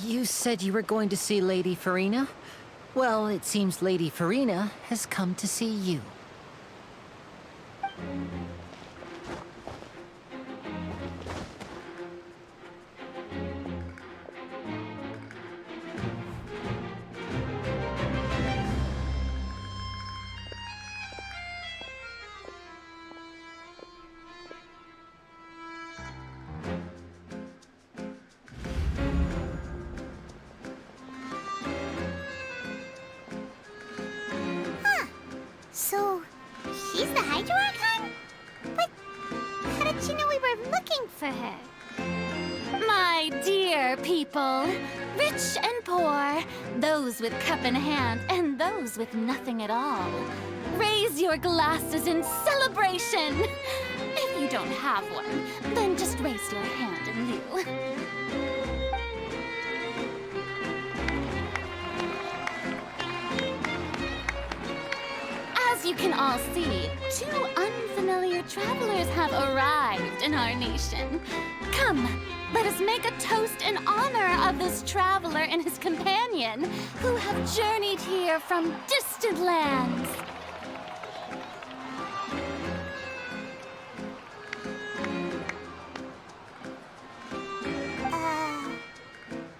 You said you were going to see Lady Farina? Well, it seems Lady Farina has come to see you. So, she's the Hydro Archon? But how did she know we were looking for her? My dear people, rich and poor, those with cup in hand and those with nothing at all, raise your glasses in celebration! If you don't have one, then just raise your hand in lieu. As you can all see, two unfamiliar travelers have arrived in our nation. Come, let us make a toast in honor of this traveler and his companion, who have journeyed here from distant lands.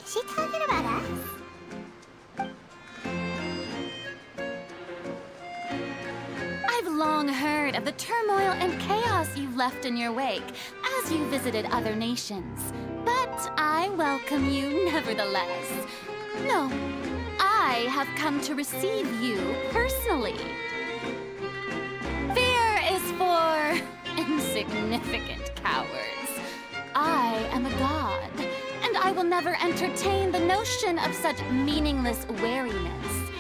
Is she talking about us? I've long heard of the turmoil and chaos you've left in your wake as you visited other nations. But I welcome you nevertheless. No, I have come to receive you personally. Fear is for insignificant cowards. I am a god, and I will never entertain the notion of such meaningless wariness.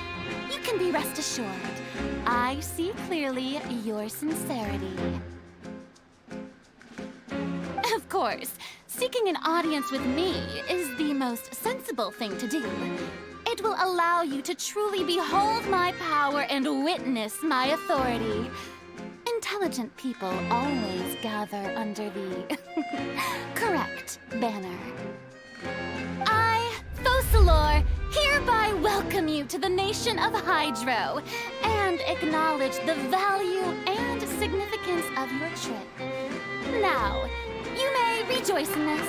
You can be rest assured. I see clearly your sincerity. Of course, seeking an audience with me is the most sensible thing to do. It will allow you to truly behold my power and witness my authority. Intelligent people always gather under the correct banner. I, Focalor, hereby welcome you to the nation of Hydro and acknowledge the value and significance of your trip. Now, you may rejoice in this.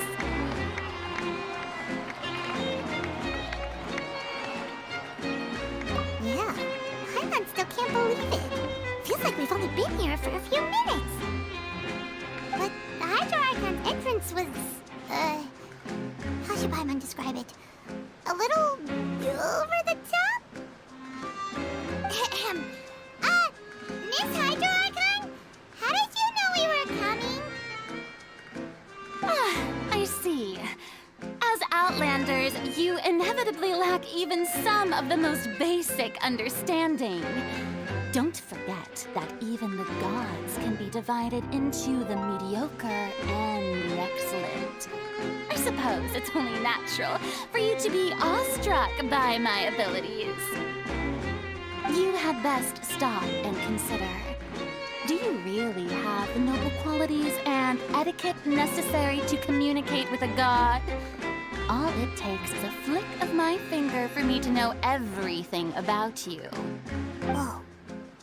Yeah, Paimon still can't believe it. Feels like we've only been here for a few minutes. But the Hydro Archon's entrance was, how should Paimon describe it? A little over the top? Miss Hydro Archon? How did you know we were coming? I see. As Outlanders, you inevitably lack even some of the most basic understanding. Don't forget that even the gods can be divided into the mediocre and the excellent. I suppose it's only natural for you to be awestruck by my abilities. You had best stop and consider. Do you really have the noble qualities and etiquette necessary to communicate with a god? All it takes is a flick of my finger for me to know everything about you. Whoa,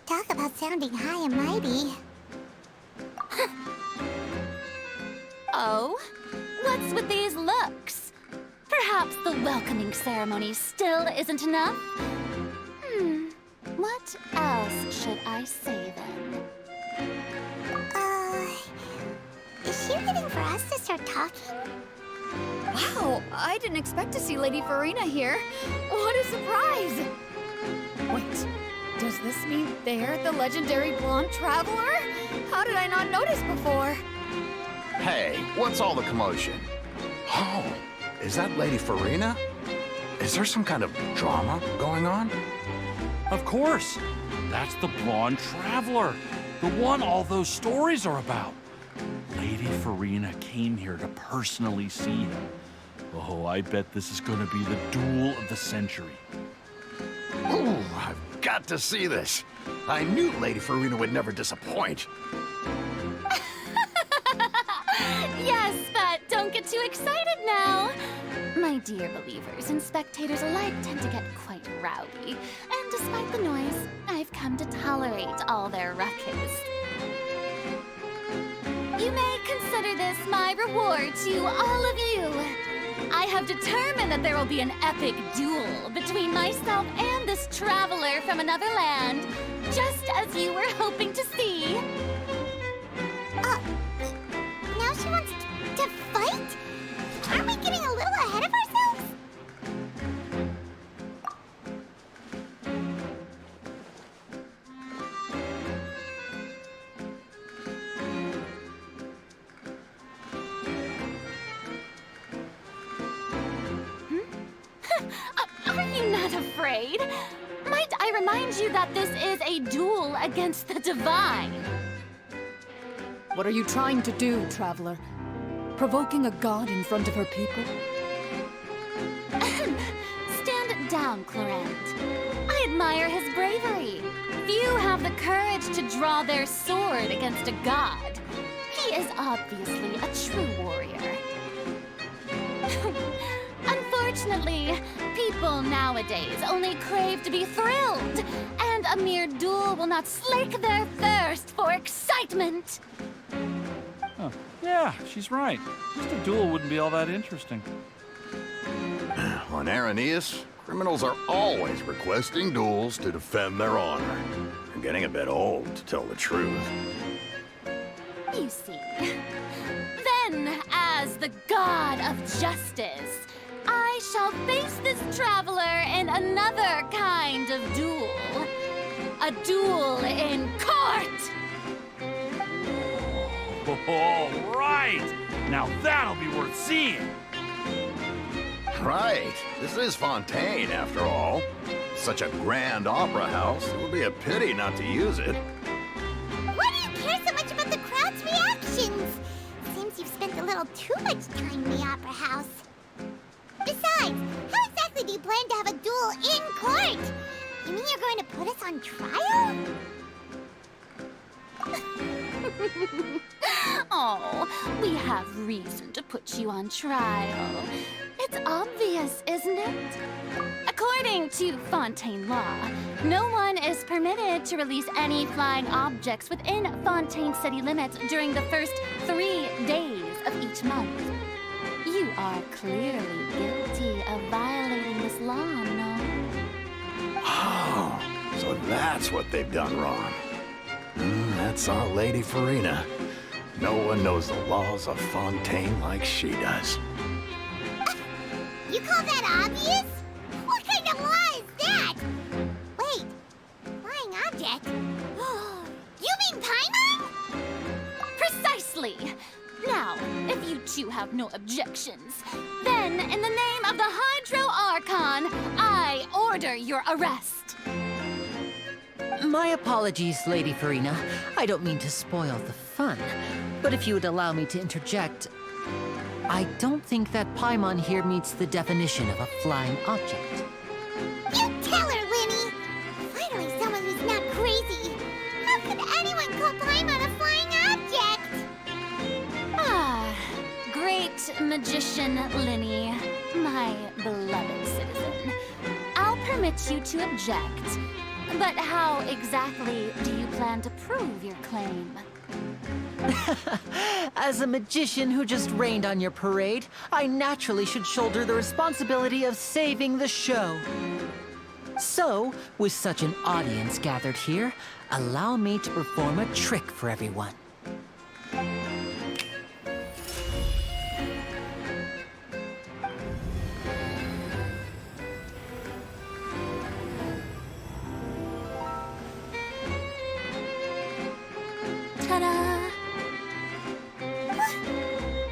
talk about sounding high and mighty. Oh? What's with these looks? Perhaps the welcoming ceremony still isn't enough? What else should I say then? Is she waiting for us to start talking? Wow, I didn't expect to see Lady Farina here. What a surprise! Wait, does this mean they're the legendary blonde traveler? How did I not notice before? Hey, what's all the commotion? Oh, is that Lady Farina? Is there some kind of drama going on? Of course. That's the blonde traveler. The one all those stories are about. Lady Farina came here to personally see him. Oh, I bet this is going to be the duel of the century. Ooh, I've got to see this. I knew Lady Farina would never disappoint. Yes, but don't get too excited now. My dear believers and spectators alike tend to get quite rowdy, and despite the noise, I've come to tolerate all their ruckus. You may consider this my reward to all of you. I have determined that there will be an epic duel between myself and this traveler from another land, just as you were hoping to see. Now she wants to fight? Aren't we getting a little ahead of ourselves? Are you not afraid? Might I remind you that this is a duel against the divine? What are you trying to do, traveler? Provoking a god in front of her people? Stand down, Clorant. I admire his bravery. Few have the courage to draw their sword against a god. He is obviously a true warrior. Unfortunately, people nowadays only crave to be thrilled, and a mere duel will not slake their thirst for excitement. Huh. Yeah, she's right. Just a duel wouldn't be all that interesting. On Araneus, criminals are always requesting duels to defend their honor. I'm getting a bit old, to tell the truth. You see. Then, as the god of justice, I shall face this traveler in another kind of duel. A duel in court! All right! Now that'll be worth seeing! Right. This is Fontain, after all. Such a grand opera house, it would be a pity not to use it. Why do you care so much about the crowd's reactions? Seems you've spent a little too much time in the opera house. Besides, how exactly do you plan to have a duel in court? You mean you're going to put us on trial? Oh, we have reason to put you on trial. It's obvious, isn't it? According to Fontaine law, no one is permitted to release any flying objects within Fontaine city limits during the first 3 days of each month. You are clearly guilty of violating this law, no? Oh, so that's what they've done wrong. That's our Lady Farina. No one knows the laws of Fontaine like she does. You call that obvious? What kind of law is that? Wait, flying object? You mean Paimon? Precisely! Now, if you two have no objections, then in the name of the Hydro Archon, I order your arrest. My apologies, Lady Farina. I don't mean to spoil the fun, but if you would allow me to interject, I don't think that Paimon here meets the definition of a flying object. You tell her, Linny! Finally someone who's not crazy. How could anyone call Paimon a flying object? Ah, great magician Linny, my beloved citizen. I'll permit you to object, but how exactly do you plan to prove your claim? As a magician who just rained on your parade, I naturally should shoulder the responsibility of saving the show. So, with such an audience gathered here, allow me to perform a trick for everyone. Ta-da!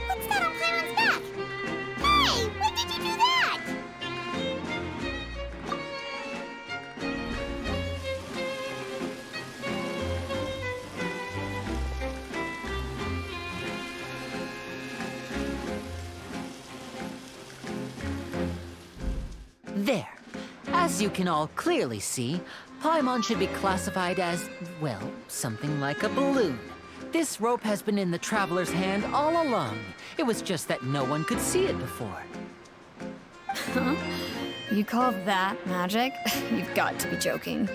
What's that on Paimon's back? Hey, when did you do that? There. As you can all clearly see, Paimon should be classified as, well, something like a balloon. This rope has been in the traveler's hand all along. It was just that no one could see it before. Huh? You call that magic? You've got to be joking.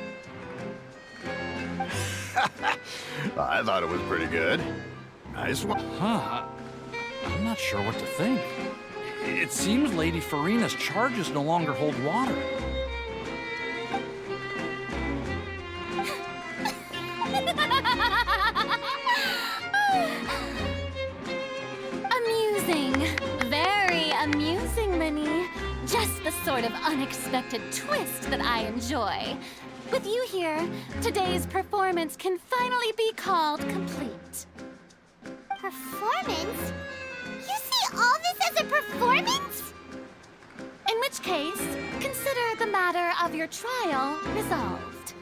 I thought it was pretty good. Nice one. Huh? I'm not sure what to think. It seems Lady Farina's charges no longer hold water. Amusing. Very amusing, Minnie. Just the sort of unexpected twist that I enjoy. With you here, today's performance can finally be called complete. Performance? You see all this as a performance? In which case, consider the matter of your trial resolved.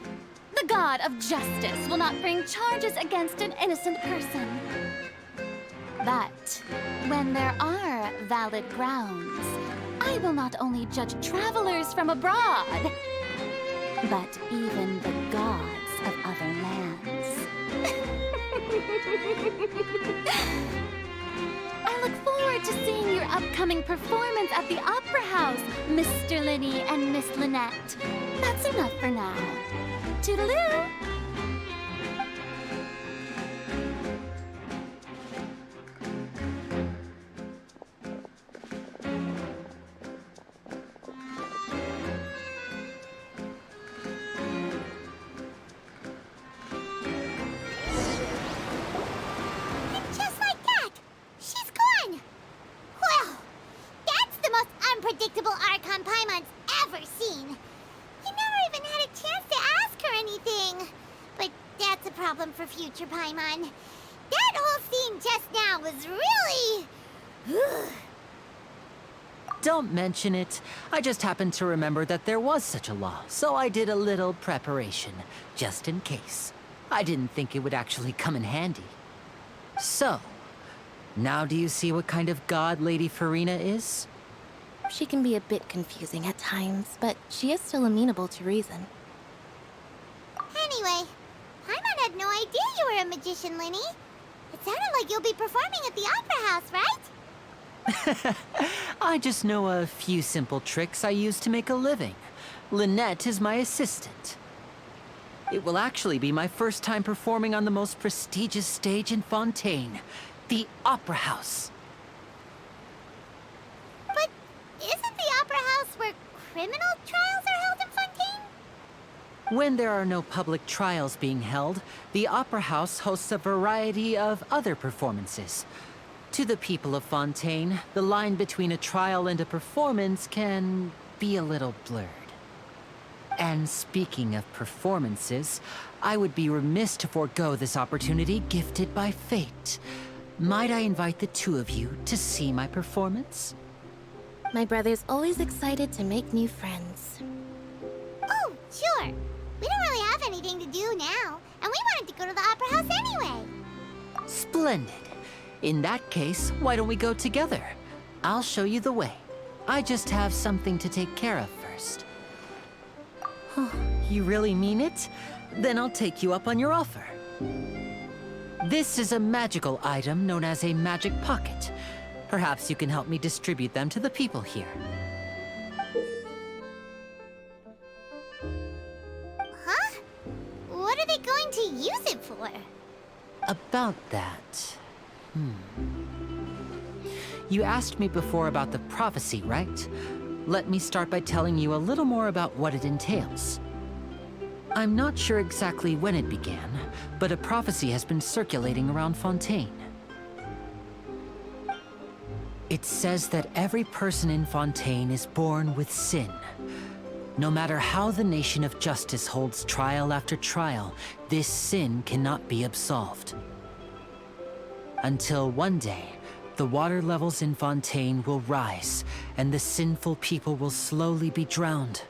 The god of justice will not bring charges against an innocent person. But when there are valid grounds, I will not only judge travelers from abroad, but even the gods of other lands. I look forward to seeing your upcoming performance at the Opera House, Mr. Linny and Miss Lynette. That's enough for now. Toodaloo! Just like that, she's gone. Well, that's the most unpredictable Archon Paimon's ever seen. He never even had a chance to ask her anything. But that's a problem for future Paimon. That whole scene just now was really... Don't mention it. I just happened to remember that there was such a law, so I did a little preparation, just in case. I didn't think it would actually come in handy. So, now do you see what kind of god Lady Farina is? She can be a bit confusing at times, but she is still amenable to reason. Anyway, Paimon had no idea you were a magician, Linny. It sounded like you'll be performing at the Opera House, right? I just know a few simple tricks I use to make a living. Lynette is my assistant. It will actually be my first time performing on the most prestigious stage in Fontaine, the Opera House. But isn't the Opera House where criminal trials are held in Fontaine? When there are no public trials being held, the Opera House hosts a variety of other performances. To the people of Fontaine, the line between a trial and a performance can be a little blurred. And speaking of performances, I would be remiss to forego this opportunity gifted by fate. Might I invite the two of you to see my performance? My brother's always excited to make new friends. Oh, sure. We don't really have anything to do now, and we wanted to go to the Opera House anyway. Splendid. In that case, why don't we go together? I'll show you the way. I just have something to take care of first. You really mean it? Then I'll take you up on your offer. This is a magical item known as a magic pocket. Perhaps you can help me distribute them to the people here. Huh? What are they going to use it for? About that... You asked me before about the prophecy, right? Let me start by telling you a little more about what it entails. I'm not sure exactly when it began, but a prophecy has been circulating around Fontaine. It says that every person in Fontaine is born with sin. No matter how the nation of justice holds trial after trial, this sin cannot be absolved. Until one day, the water levels in Fontaine will rise, and the sinful people will slowly be drowned.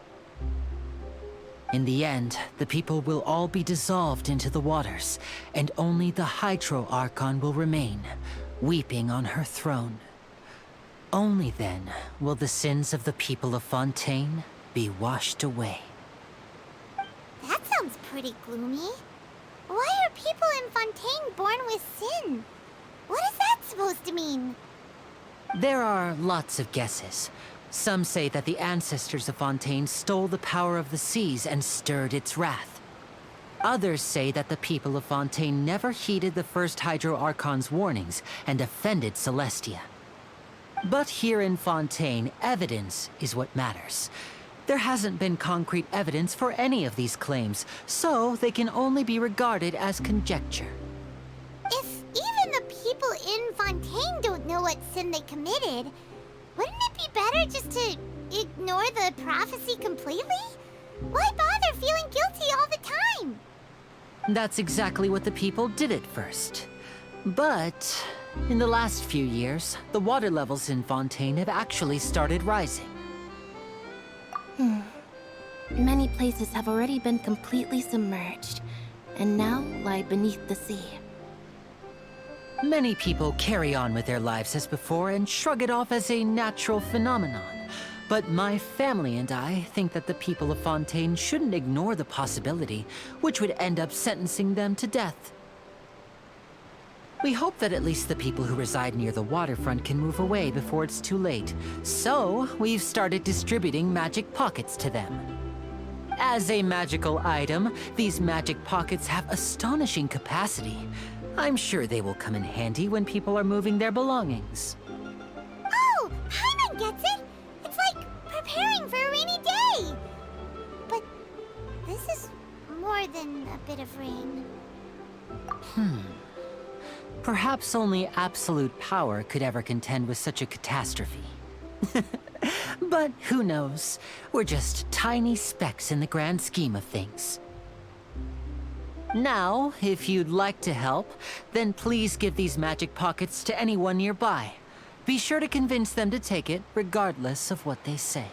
In the end, the people will all be dissolved into the waters, and only the Hydro Archon will remain, weeping on her throne. Only then will the sins of the people of Fontaine be washed away. That sounds pretty gloomy. Why are people in Fontaine born with sin? What is that supposed to mean? There are lots of guesses, Some say that the ancestors of Fontaine stole the power of the seas and stirred its wrath. Others say that the people of Fontaine never heeded the first Hydro Archon's warnings and offended Celestia. But here in Fontaine, evidence is what matters. There hasn't been concrete evidence for any of these claims, so they can only be regarded as conjecture. If even the people in Fontaine don't know what sin they committed, wouldn't it be better just to ignore the prophecy completely? Why bother feeling guilty all the time? That's exactly what the people did at first. But in the last few years, the water levels in Fontaine have actually started rising. Many places have already been completely submerged, and now lie beneath the sea. Many people carry on with their lives as before and shrug it off as a natural phenomenon. But my family and I think that the people of Fontaine shouldn't ignore the possibility, which would end up sentencing them to death. We hope that at least the people who reside near the waterfront can move away before it's too late. So, we've started distributing magic pockets to them. As a magical item, these magic pockets have astonishing capacity. I'm sure they will come in handy when people are moving their belongings. Oh, Paimon gets it! It's like preparing for a rainy day! But this is more than a bit of rain. Perhaps only absolute power could ever contend with such a catastrophe. But who knows? We're just tiny specks in the grand scheme of things. Now, if you'd like to help, then please give these magic pockets to anyone nearby. Be sure to convince them to take it, regardless of what they say.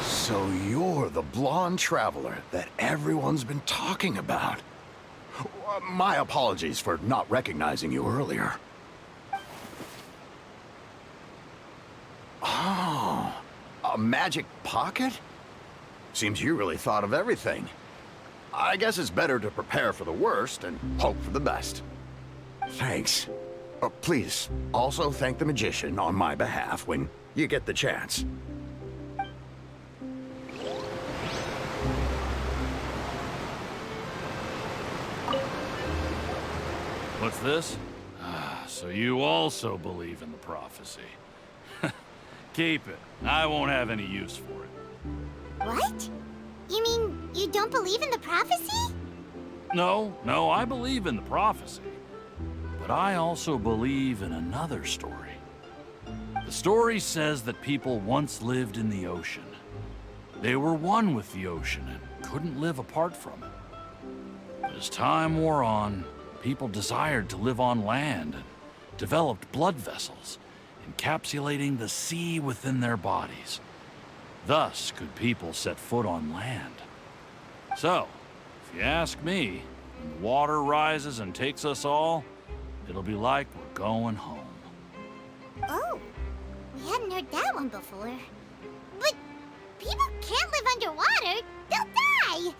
So you're the blonde traveler that everyone's been talking about. My apologies for not recognizing you earlier. Oh, a magic pocket? Seems you really thought of everything. I guess it's better to prepare for the worst and hope for the best. Thanks. Please, also thank the magician on my behalf when you get the chance. What's this? So you also believe in the prophecy. Keep it. I won't have any use for it. What? You mean you don't believe in the prophecy? No, I believe in the prophecy. But I also believe in another story. The story says that people once lived in the ocean. They were one with the ocean and couldn't live apart from it. But as time wore on, people desired to live on land and developed blood vessels, encapsulating the sea within their bodies. Thus could people set foot on land. So, if you ask me, when the water rises and takes us all, it'll be like we're going home. Oh, we hadn't heard that one before. But people can't live underwater. They'll die.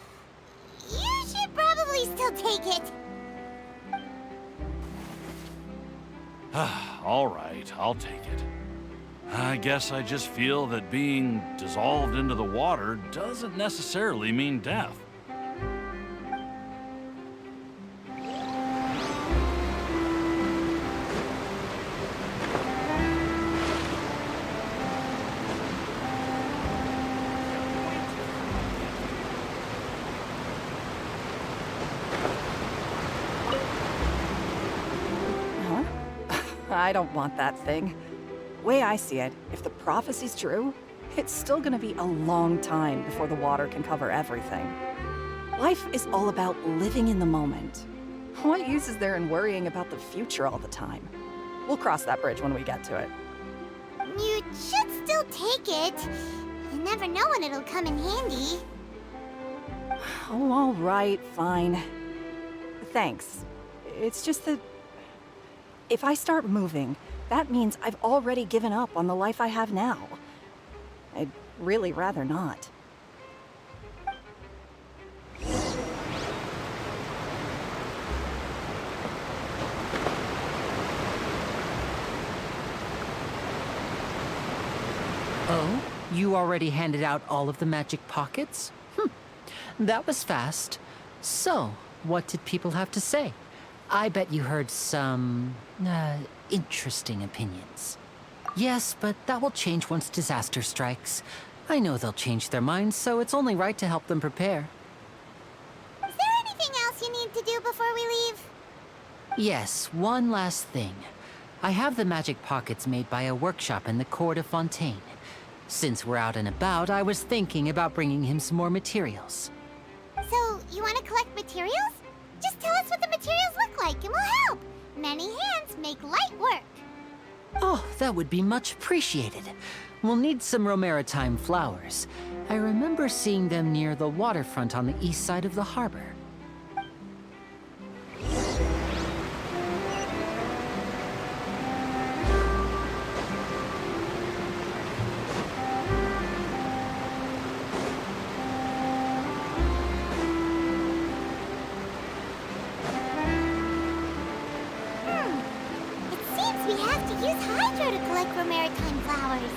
You should probably still take it. All right, I'll take it. I guess I just feel that being dissolved into the water doesn't necessarily mean death. I don't want that thing. Way I see it, if the prophecy's true, it's still gonna be a long time before the water can cover everything. Life is all about living in the moment. What use is there in worrying about the future all the time? We'll cross that bridge when we get to it. You should still take it. You never know when it'll come in handy. Oh, all right, fine. Thanks. It's just that if I start moving, that means I've already given up on the life I have now. I'd really rather not. Oh, you already handed out all of the magic pockets? That was fast. So, what did people have to say? I bet you heard some, interesting opinions. Yes, but that will change once disaster strikes. I know they'll change their minds, so it's only right to help them prepare. Is there anything else you need to do before we leave? Yes, one last thing. I have the magic pockets made by a workshop in the court of Fontейn. Since we're out and about, I was thinking about bringing him some more materials. So, you want to collect materials? Just tell us what the materials look like and we'll help. Many hands make light work. Oh, that would be much appreciated. We'll need some romaritime flowers. I remember seeing them near the waterfront on the east side of the harbor. It seems we have to use Hydro to collect romaritime flowers.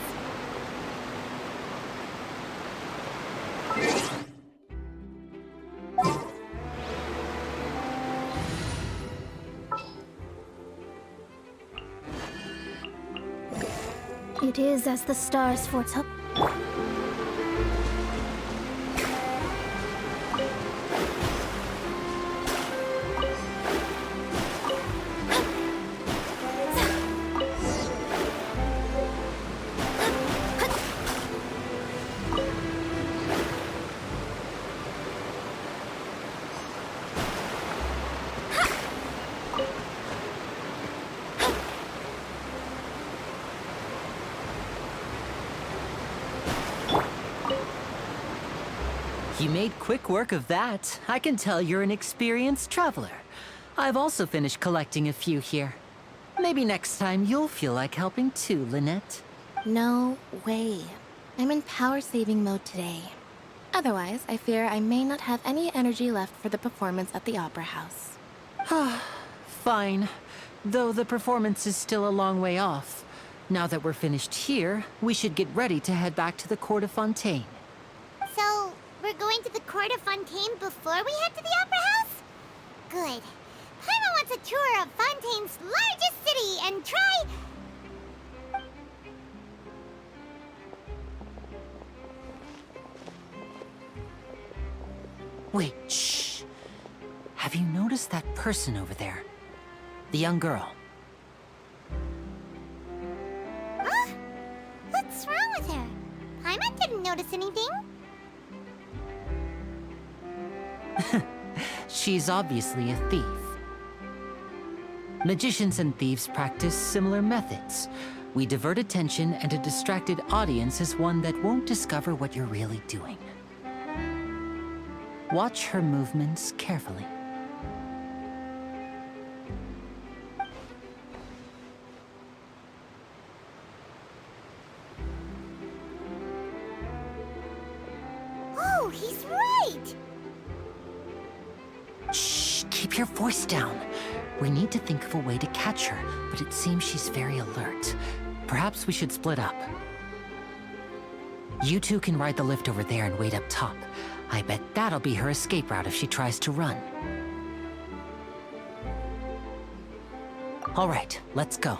It is as the stars foretold. You made quick work of that. I can tell you're an experienced traveler. I've also finished collecting a few here. Maybe next time you'll feel like helping too, Lynette. No way. I'm in power-saving mode today. Otherwise, I fear I may not have any energy left for the performance at the Opera House. Fine. Though the performance is still a long way off. Now that we're finished here, we should get ready to head back to the court of Fontейn. So, we're going to the court of Fontейn before we head to the Opera House? Good. Paimon wants a tour of Fontaine's largest city and try... Wait, shh. Have you noticed that person over there? The young girl. Huh? What's wrong with her? Paimon didn't notice anything. She's obviously a thief. Magicians and thieves practice similar methods. We divert attention, and a distracted audience is one that won't discover what you're really doing. Watch her movements carefully. Oh, he's right! Shh, keep your voice down. We need to think of a way to catch her, but it seems she's very alert. Perhaps we should split up. You two can ride the lift over there and wait up top. I bet that'll be her escape route if she tries to run. All right, let's go.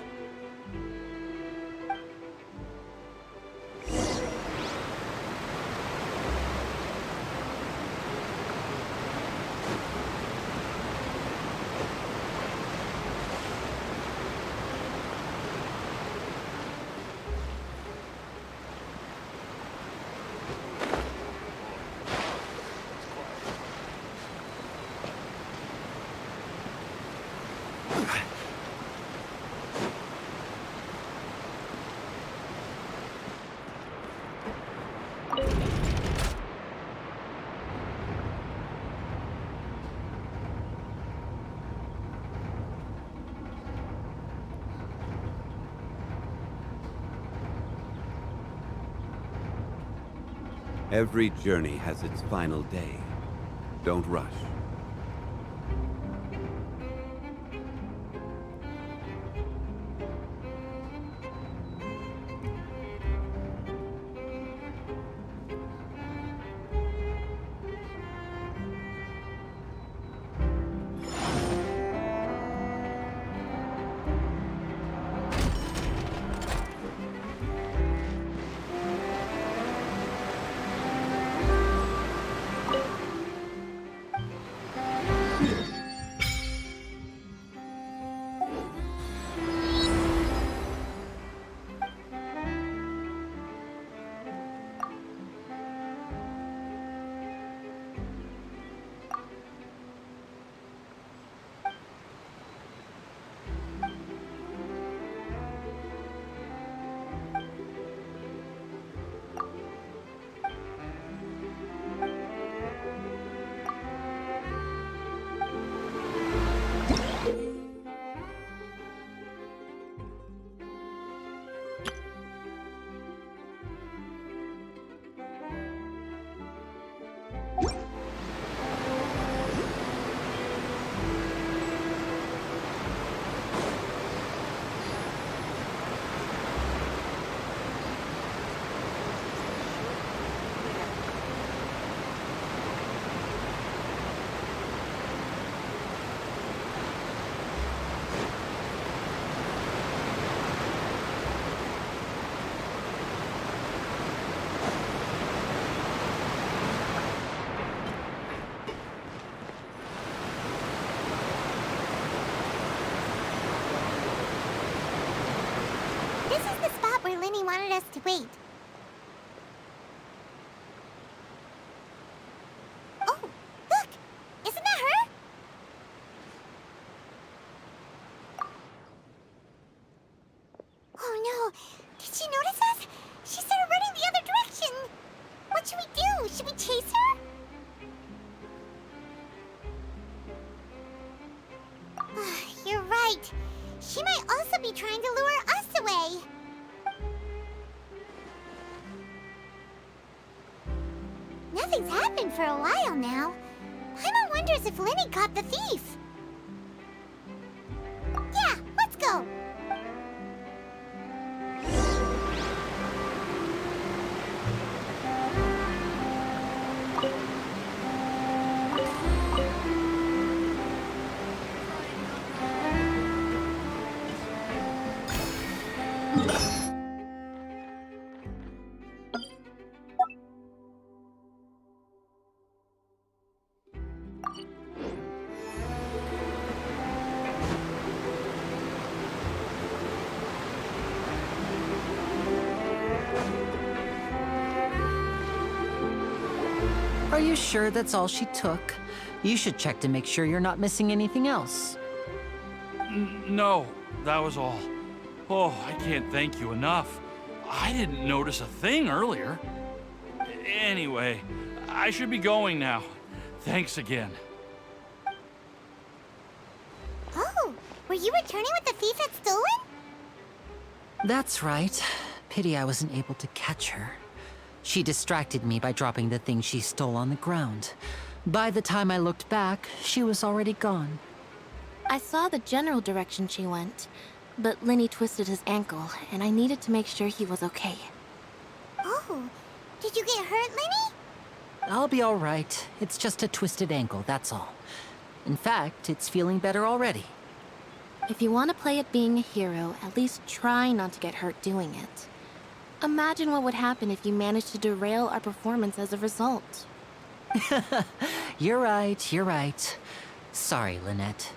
Every journey has its final day. Don't rush. This is the spot where Linny wanted us to wait. Oh, look! Isn't that her? Oh no! Did she notice us? She started running the other direction! What should we do? Should we chase her? You're right. She might also be trying to lure us away. Nothing's happened for a while now. Paimon wonders if Linny caught the thief. Yeah, let's go. Are you sure that's all she took? You should check to make sure you're not missing anything else. No, that was all. Oh, I can't thank you enough. I didn't notice a thing earlier. Anyway, I should be going now. Thanks again. Oh, were you returning what the thief had stolen? That's right. Pity I wasn't able to catch her. She distracted me by dropping the thing she stole on the ground. By the time I looked back, she was already gone. I saw the general direction she went, but Linny twisted his ankle, and I needed to make sure he was okay. Oh, did you get hurt, Linny? I'll be all right. It's just a twisted ankle, that's all. In fact, it's feeling better already. If you want to play at being a hero, at least try not to get hurt doing it. Imagine what would happen if you managed to derail our performance as a result. You're right. Sorry, Lynette.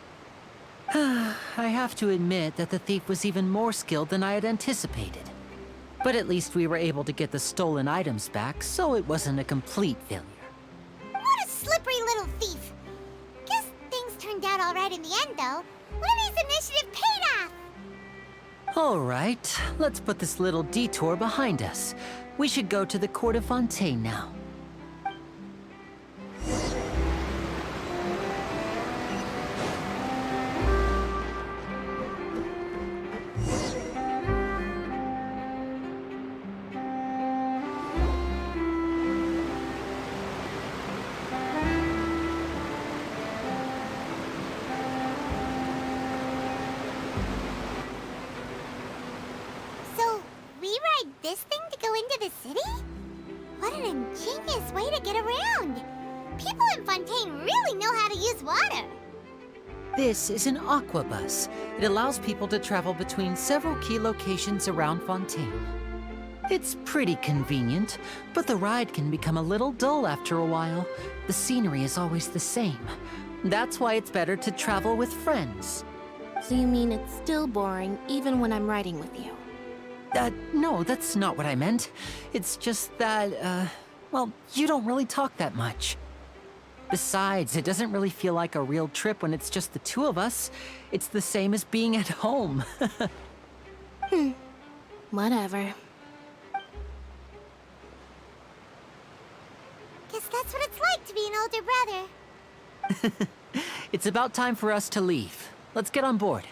I have to admit that the thief was even more skilled than I had anticipated. But at least we were able to get the stolen items back, so it wasn't a complete failure. What a slippery little thief. Guess things turned out all right in the end, though. Linny's initiative paid off. All right, let's put this little detour behind us. We should go to the court of Fontейн now. this thing to go into the city? What an ingenious way to get around! People in Fontaine really know how to use water! This is an aquabus. It allows people to travel between several key locations around Fontaine. It's pretty convenient, but the ride can become a little dull after a while. The scenery is always the same. That's why it's better to travel with friends. So you mean it's still boring even when I'm riding with you? No, that's not what I meant. It's just that, well, you don't really talk that much. Besides, it doesn't really feel like a real trip when it's just the two of us. It's the same as being at home. Whatever. Guess that's what it's like to be an older brother. It's about time for us to leave. Let's get on board.